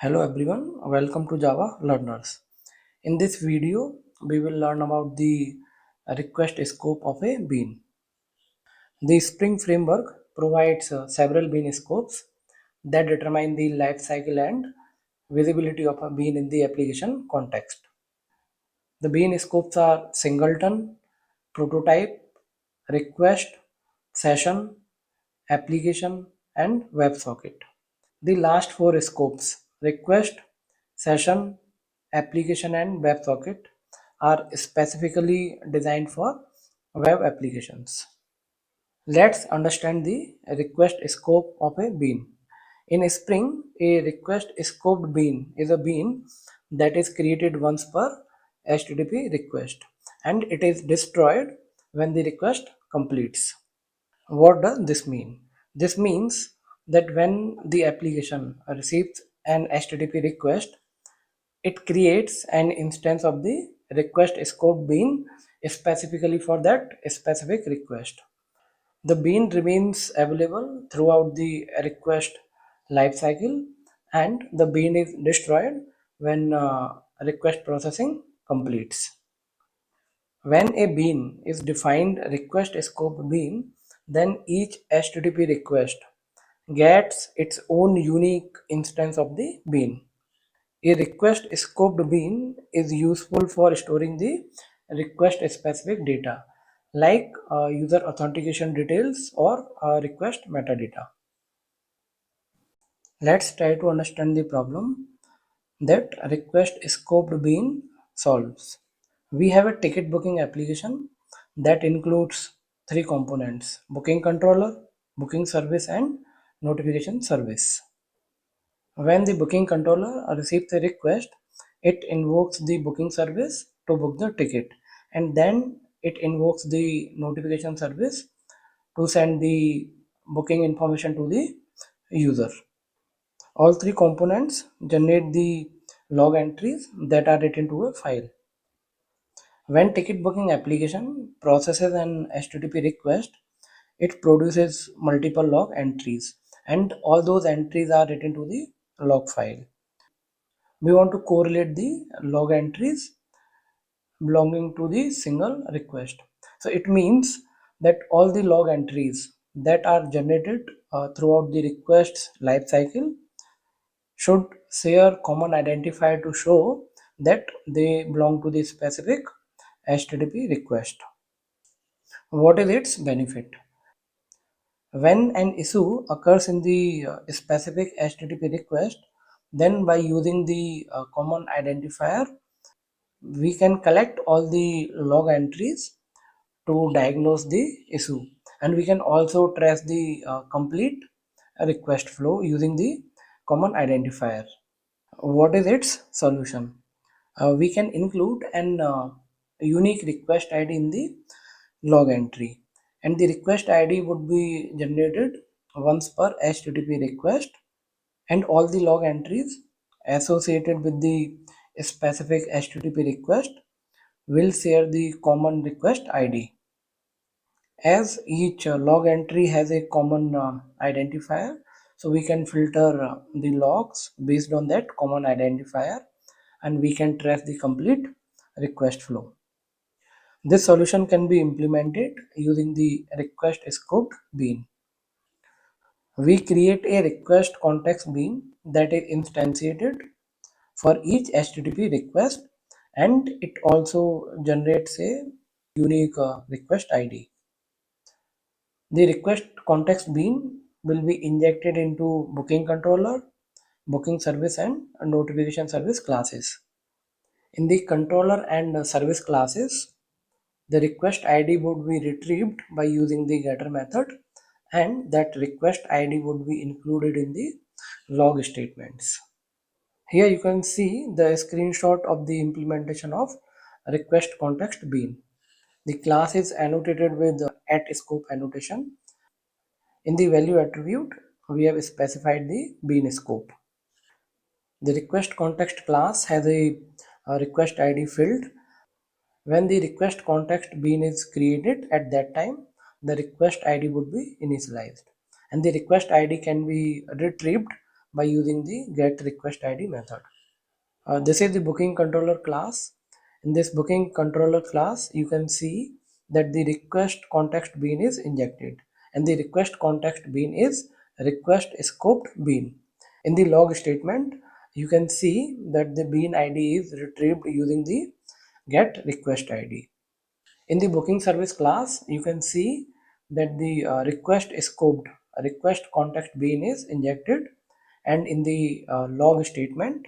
Hello everyone, welcome to JavaLearnerss. In this video, we will learn about the request scope of a bean. The Spring framework provides several bean scopes that determine the life cycle and visibility of a bean in the application context. The bean scopes are singleton, prototype, request, session, application, and WebSocket. The last four scopes request, session, application and WebSocket are specifically designed for web applications. Let's understand the request scope of a bean. In Spring, a request scoped bean is a bean that is created once per HTTP request and it is destroyed when the request completes. What does this mean? This means that when the application receives an HTTP request, it creates an instance of the request scope bean specifically for that specific request. The bean remains available throughout the request lifecycle and the bean is destroyed when request processing completes. When a bean is defined request scope bean, then each HTTP request gets its own unique instance of the bean. A request scoped bean is useful for storing the request specific data like user authentication details or request metadata. Let's try to understand the problem that request scoped bean solves. We have a ticket booking application that includes three components: booking controller, booking service, and notification service. When the booking controller receives a request, it invokes the booking service to book the ticket, and then it invokes the notification service to send the booking information to the user. All three components generate the log entries that are written to a file. When ticket booking application processes an HTTP request, it produces multiple log entries and all those entries are written to the log file. We want to correlate the log entries belonging to the single request. So it means that all the log entries that are generated throughout the request's lifecycle should share common identifier to show that they belong to the specific HTTP request. What is its benefit? When an issue occurs in the specific HTTP request, then by using the common identifier, we can collect all the log entries to diagnose the issue, and we can also trace the complete request flow using the common identifier. What is its solution? We can include an unique request ID in the log entry, and the request ID would be generated once per HTTP request, and all the log entries associated with the specific HTTP request will share the common request ID. As each log entry has a common identifier, so we can filter the logs based on that common identifier and we can trace the complete request flow. This solution can be implemented using the request scoped bean. We create a request context bean that is instantiated for each HTTP request and it also generates a unique request ID. The request context bean will be injected into booking controller, booking service and notification service classes. In the controller and service classes, the request ID would be retrieved by using the getter method and that request ID would be included in the log statements. Here you can see the screenshot of the implementation of request context bean. The class is annotated with @scope annotation. In the value attribute, we have specified the bean scope. The request context class has a request ID field. When the request context bean is created at that time, the request ID would be initialized and the request ID can be retrieved by using the getRequestID method. This is the booking controller class. In this booking controller class, you can see that the request context bean is injected, and the request context bean is request scoped bean. In the log statement, you can see that the bean ID is retrieved using the getRequestID. In the booking service class, you can see that the request scoped request context bean is injected, and in the log statement,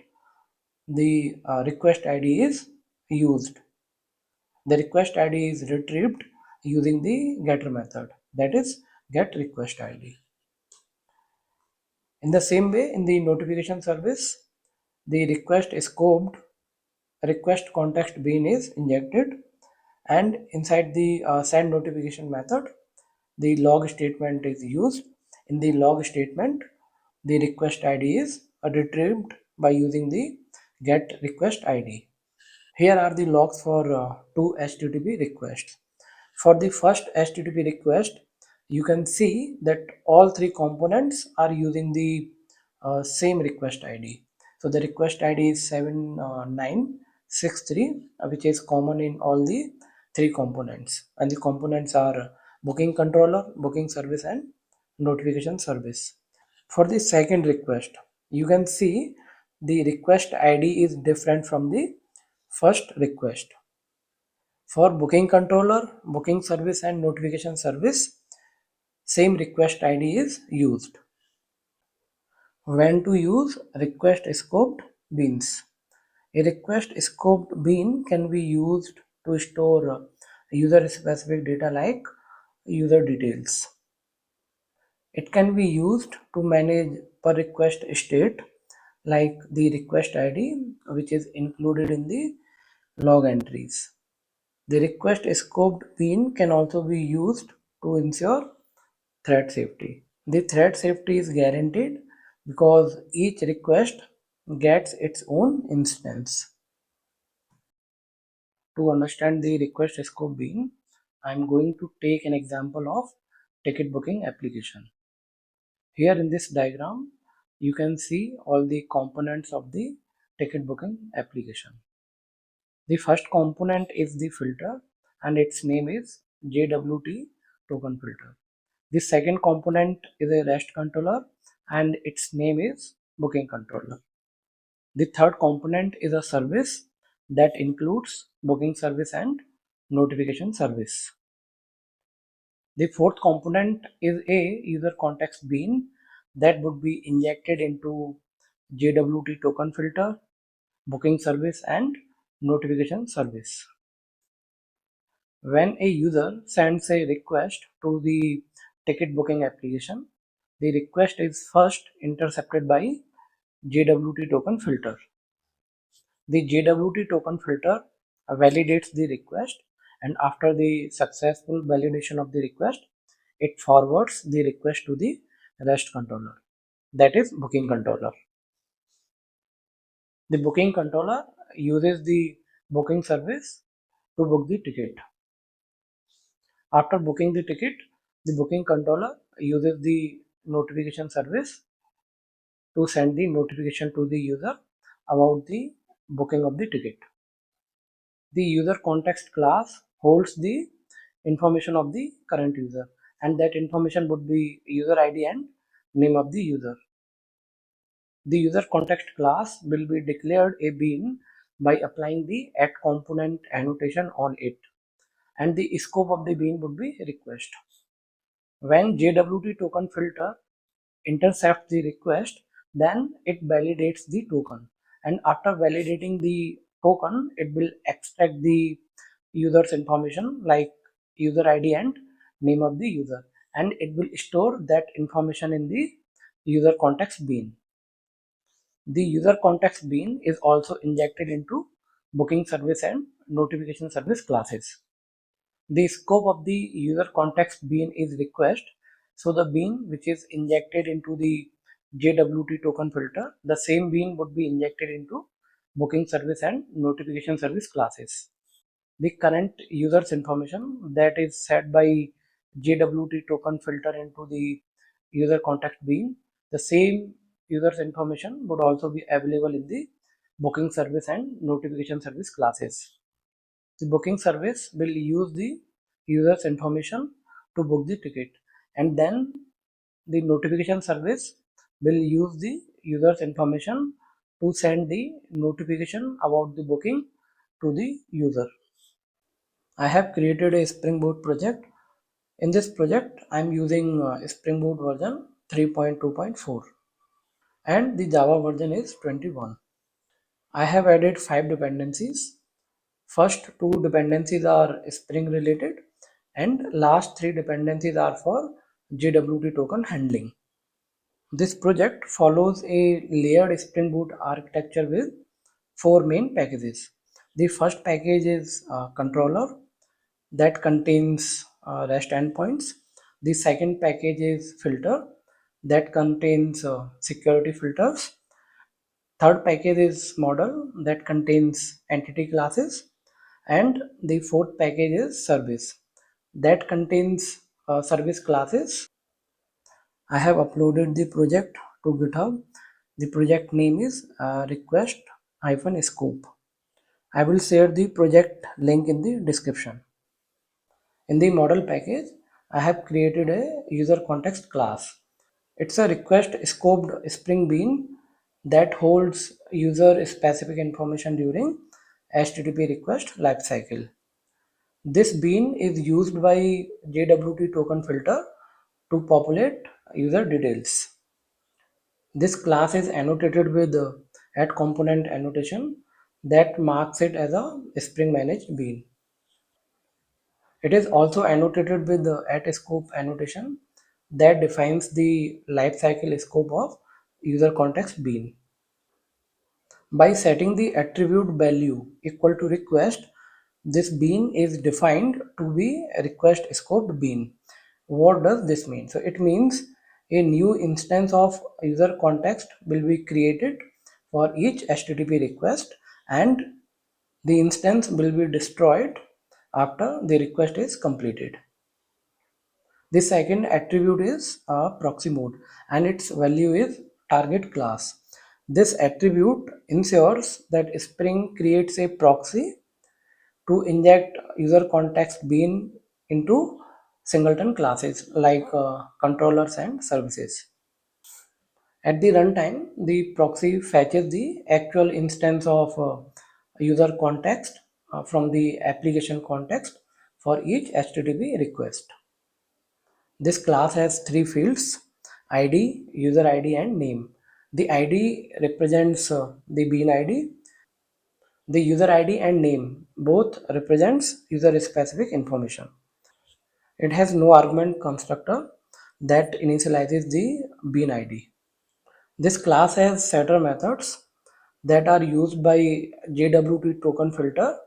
the request ID is used. The request ID is retrieved using the getter method, that is get request ID. In the same way, in the notification service, the request scoped request context bean is injected, and inside the send notification method, the log statement is used. In the log statement, the request ID is retrieved by using the get request ID. Here are the logs for two HTTP requests. For the first HTTP request, you can see that all three components are using the same request ID. So the request ID is 7963, which is common in all the three components. And the components are booking controller, booking service, and notification service. For the second request, you can see the request ID is different from the first request. For booking controller, booking service, and notification service, same request ID is used. When to use request scoped beans? A request scoped bean can be used to store user specific data like user details. It can be used to manage per request state like the request ID, which is included in the log entries. The request scoped bean can also be used to ensure thread safety. The thread safety is guaranteed because each request gets its own instance. To understand the request scope bean, I am going to take an example of ticket booking application. Here in this diagram, you can see all the components of the ticket booking application. The first component is the filter, and its name is JWT token filter. The second component is a REST controller, and its name is booking controller. The third component is a service that includes booking service and notification service. The fourth component is a user context bean that would be injected into JWT token filter, booking service, and notification service. When a user sends a request to the ticket booking application, the request is first intercepted by JWT token filter. The JWT token filter validates the request, and after the successful validation of the request, it forwards the request to the REST controller, that is booking controller. The booking controller uses the booking service to book the ticket. After booking the ticket, the booking controller uses the notification service to send the notification to the user about the booking of the ticket. The user context class holds the information of the current user, and that information would be user ID and name of the user. The user context class will be declared a bean by applying the add component annotation on it, and the scope of the bean would be request. When JWT token filter intercepts the request, then it validates the token, and after validating the token, it will extract the user's information like user ID and name of the user, and it will store that information in the user context bean. The user context bean is also injected into booking service and notification service classes. The scope of the user context bean is request. So the bean which is injected into the JWT token filter, the same bean would be injected into booking service and notification service classes. The current user's information that is set by JWT token filter into the user context bean, the same user's information would also be available in the booking service and notification service classes. The booking service will use the user's information to book the ticket, and then the notification service will use the user's information to send the notification about the booking to the user. I have created a Spring Boot project. In this project, I am using Spring Boot version 3.2.4 and the Java version is 21. I have added 5 dependencies. First 2 dependencies are Spring related and last 3 dependencies are for JWT token handling. This project follows a layered Spring Boot architecture with 4 main packages. The first package is controller that contains REST endpoints. The second package is filter that contains security filters. Third package is model that contains entity classes. And the fourth package is service that contains service classes. I have uploaded the project to GitHub. The project name is request-scope. I will share the project link in the description. In the model package, I have created a user context class. It's a request scoped Spring Bean that holds user specific information during HTTP request lifecycle. This bean is used by JWT token filter to populate user details. This class is annotated with at component annotation that marks it as a Spring managed bean. It is also annotated with the at scope annotation that defines the lifecycle scope of user context bean. By setting the attribute value equal to request, this bean is defined to be a request scoped bean. What does this mean? So it means a new instance of user context will be created for each HTTP request and the instance will be destroyed after the request is completed. The second attribute is proxy mode and its value is target class. This attribute ensures that Spring creates a proxy to inject user context bean into singleton classes like controllers and services. At the runtime, the proxy fetches the actual instance of user context from the application context for each HTTP request. This class has 3 fields: ID, user ID, and name. The ID represents the bean ID. The user ID and name both represents user specific information. It has no argument constructor that initializes the bean ID. This class has setter methods that are used by JWT token filter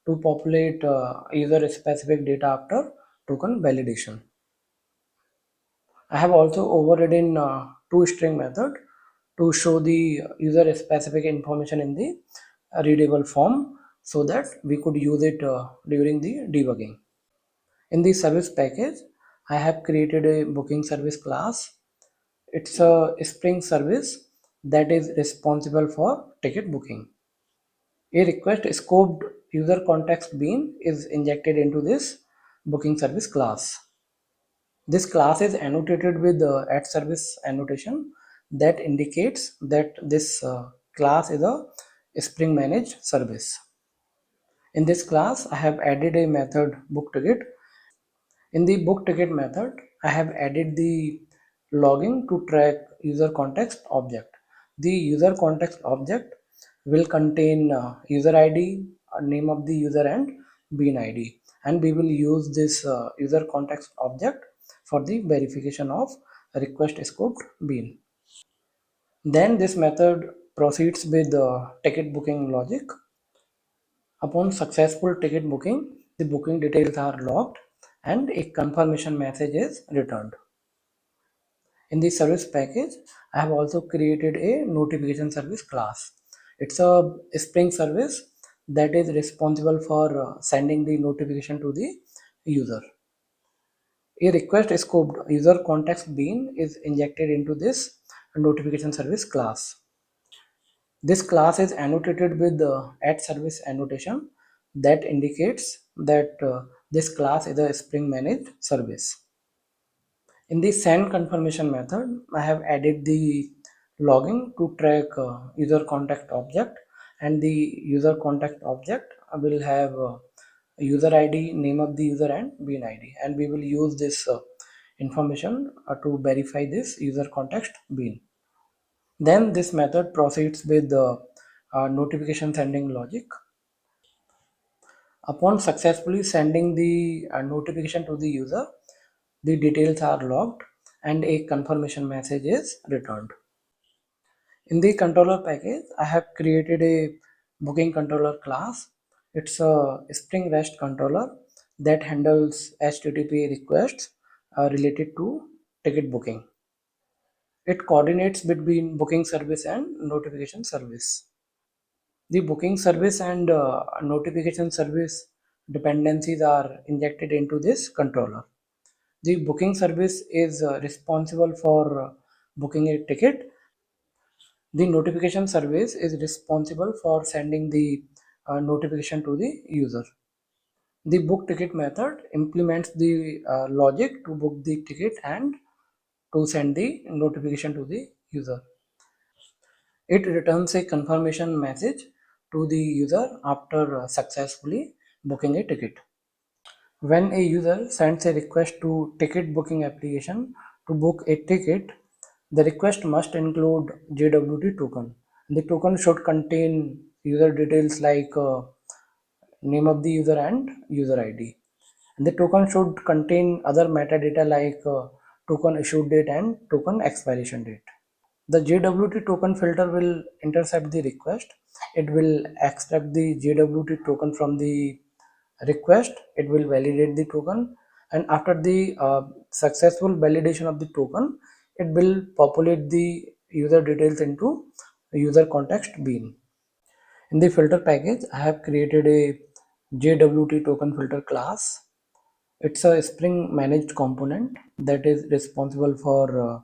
to populate user specific data after token validation. I have also overridden toString method to show the user specific information in the readable form so that we could use it during the debugging. In the service package, I have created a booking service class. It's a Spring service that is responsible for ticket booking. A request scoped user context bean is injected into this booking service class. This class is annotated with at service annotation that indicates that this class is a Spring managed service. In this class, I have added a method bookTicket. In the bookTicket method, I have added the logging to track user context object. The user context object will contain user ID, name of the user, and bean ID. And we will use this user context object for the verification of request scoped bean. Then this method proceeds with the ticket booking logic. Upon successful ticket booking, the booking details are logged and a confirmation message is returned. In the service package, I have also created a notification service class. It's a Spring service that is responsible for sending the notification to the user. A request scoped user context bean is injected into this notification service class. This class is annotated with the @service annotation that indicates that this class is a Spring managed service. In the send confirmation method, I have added the logging to track user contact object, and the user contact object will have user ID, name of the user, and bean ID, and we will use this information to verify this user context bean. Then this method proceeds with the notification sending logic. Upon successfully sending the notification to the user, the details are logged and a confirmation message is returned. In the controller package, I have created a booking controller class. It's a Spring REST controller that handles HTTP requests related to ticket booking. It coordinates between booking service and notification service. The booking service and notification service dependencies are injected into this controller. The booking service is responsible for booking a ticket. The notification service is responsible for sending the notification to the user. The book ticket method implements the logic to book the ticket and to send the notification to the user. It returns a confirmation message to the user after successfully booking a ticket. When a user sends a request to ticket booking application to book a ticket, the request must include JWT token. The token should contain user details like name of the user and user ID. And the token should contain other metadata like token issue date and token expiration date. The JWT token filter will intercept the request. It will extract the JWT token from the request. It will validate the token, and after the successful validation of the token, it will populate the user details into user context bean. In the filter package, I have created a JWT token filter class. It's a Spring managed component that is responsible for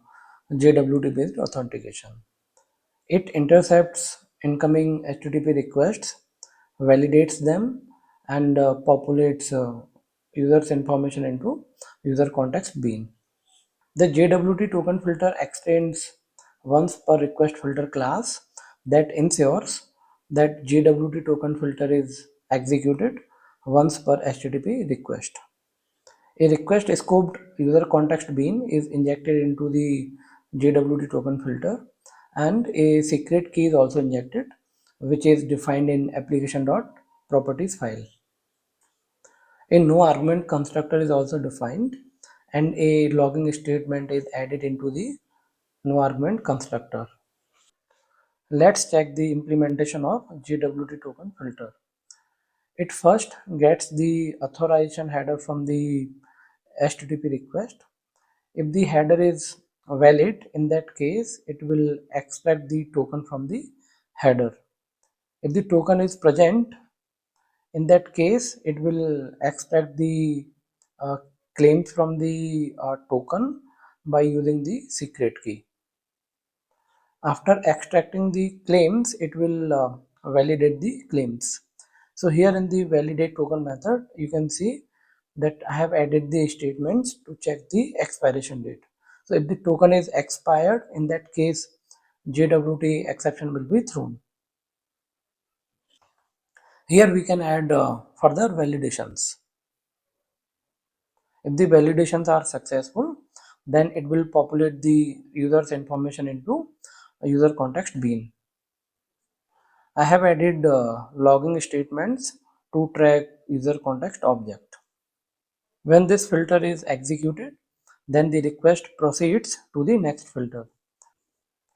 JWT based authentication. It intercepts incoming HTTP requests, validates them, and populates users' information into user context bean. The JWT token filter extends once per request filter class that ensures that JWT token filter is executed once per HTTP request. A request scoped user context bean is injected into the JWT token filter, and a secret key is also injected, which is defined in application.properties file. A no argument constructor is also defined, and a logging statement is added into the no argument constructor. Let's check the implementation of JWT token filter. It first gets the authorization header from the HTTP request. If the header is valid, in that case, it will extract the token from the header. If the token is present, in that case, it will extract the uh, claims from the token by using the secret key. After extracting the claims, it will validate the claims. So here in the validate token method, you can see that I have added the statements to check the expiration date. So if the token is expired, in that case, JWT exception will be thrown. Here we can add further validations. If the validations are successful, then it will populate the user's information into a user context bean. I have added logging statements to track user context object. When this filter is executed, then the request proceeds to the next filter.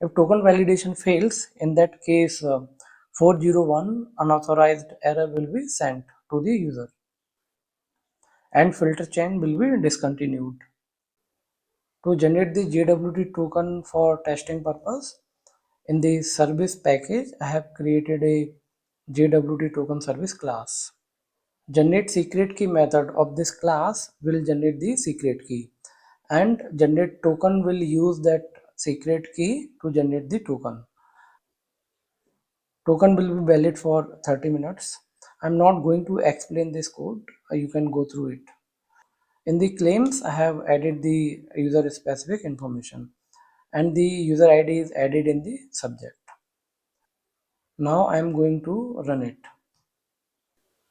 If token validation fails, in that case 401 unauthorized error will be sent to the user and filter chain will be discontinued. To generate the JWT token for testing purpose, in the service package, I have created a JWT token service class. Generate secret key method of this class will generate the secret key, and generate token will use that secret key to generate the token. Token will be valid for 30 minutes. I'm not going to explain this code. You can go through it. In the claims, I have added the user specific information and the user ID is added in the subject. Now I'm going to run it.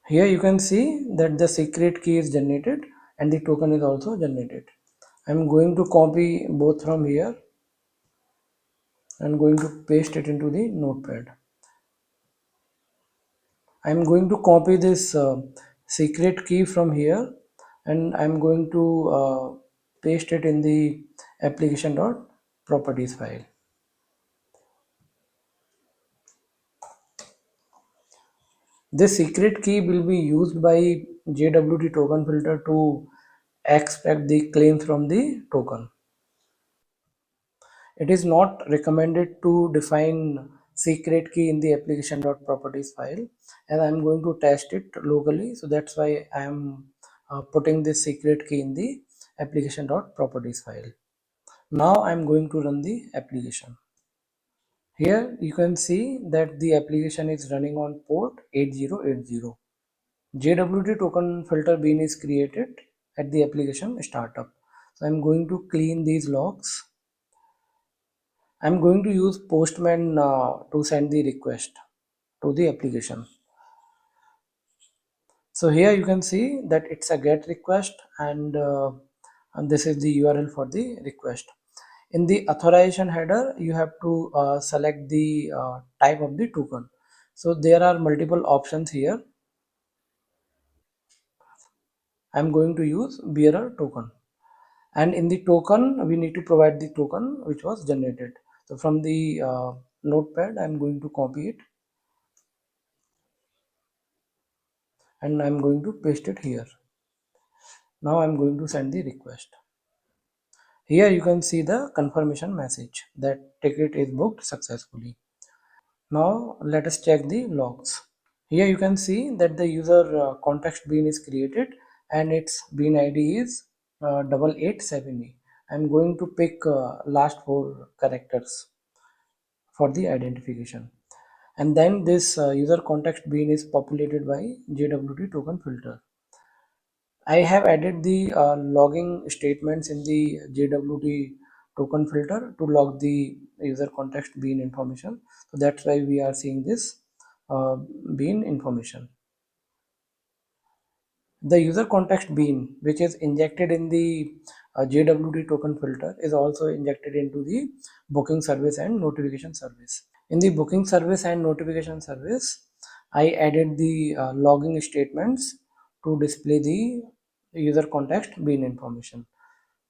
Here you can see that the secret key is generated and the token is also generated. I'm going to copy both from here and going to paste it into the notepad. I'm going to copy this secret key from here and I'm going to paste it in the application.properties file. This secret key will be used by JWT token filter to extract the claim from the token. It is not recommended to define secret key in the application.properties file, and I'm going to test it locally, so that's why I am putting this secret key in the application.properties file. Now I'm going to run the application. Here you can see that the application is running on port 8080. JWT token filter bean is created at the application startup. So I'm going to clean these logs. I'm going to use Postman to send the request to the application. So here you can see that it's a GET request and this is the URL for the request. In the authorization header, you have to select the type of the token. So there are multiple options here. I'm going to use bearer token. And in the token, we need to provide the token which was generated. So from the notepad, I'm going to copy it and I'm going to paste it here. Now I'm going to send the request. Here you can see the confirmation message that ticket is booked successfully. Now let us check the logs. Here you can see that the user context bean is created and its bean ID is 887E. I'm going to pick last four characters for the identification. And then this user context bean is populated by JWT token filter. I have added the logging statements in the JWT token filter to log the user context bean information. So that's why we are seeing this bean information. The user context bean, which is injected in the JWT token filter, is also injected into the booking service and notification service. In the booking service and notification service, I added the logging statements to display the user context bean information.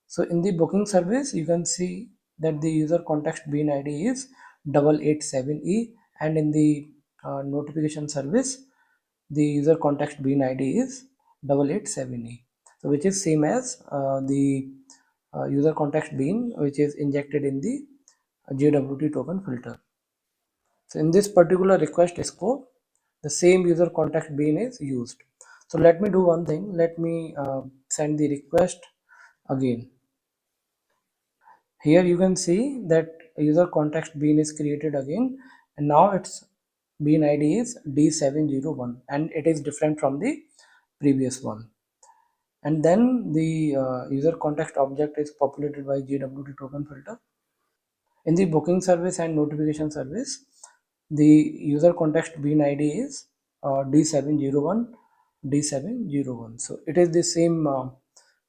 So in the booking service, you can see that the user context bean ID is 887E, and in the notification service, the user context bean ID is 887E. So which is same as the user context bean which is injected in the JWT token filter. So in this particular request scope, the same user context bean is used. So let me do one thing. Let me send the request again. Here you can see that user context bean is created again, and now its bean ID is D701 and it is different from the previous one. And then the user context object is populated by JWT token filter. In the booking service and notification service, the user context bean ID is D701, D701. So it is the same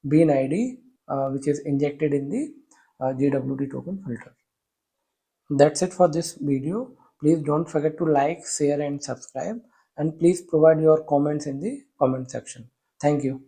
bean ID which is injected in the JWT token filter. That's it for this video. Please don't forget to like, share and subscribe, and please provide your comments in the comment section. Thank you.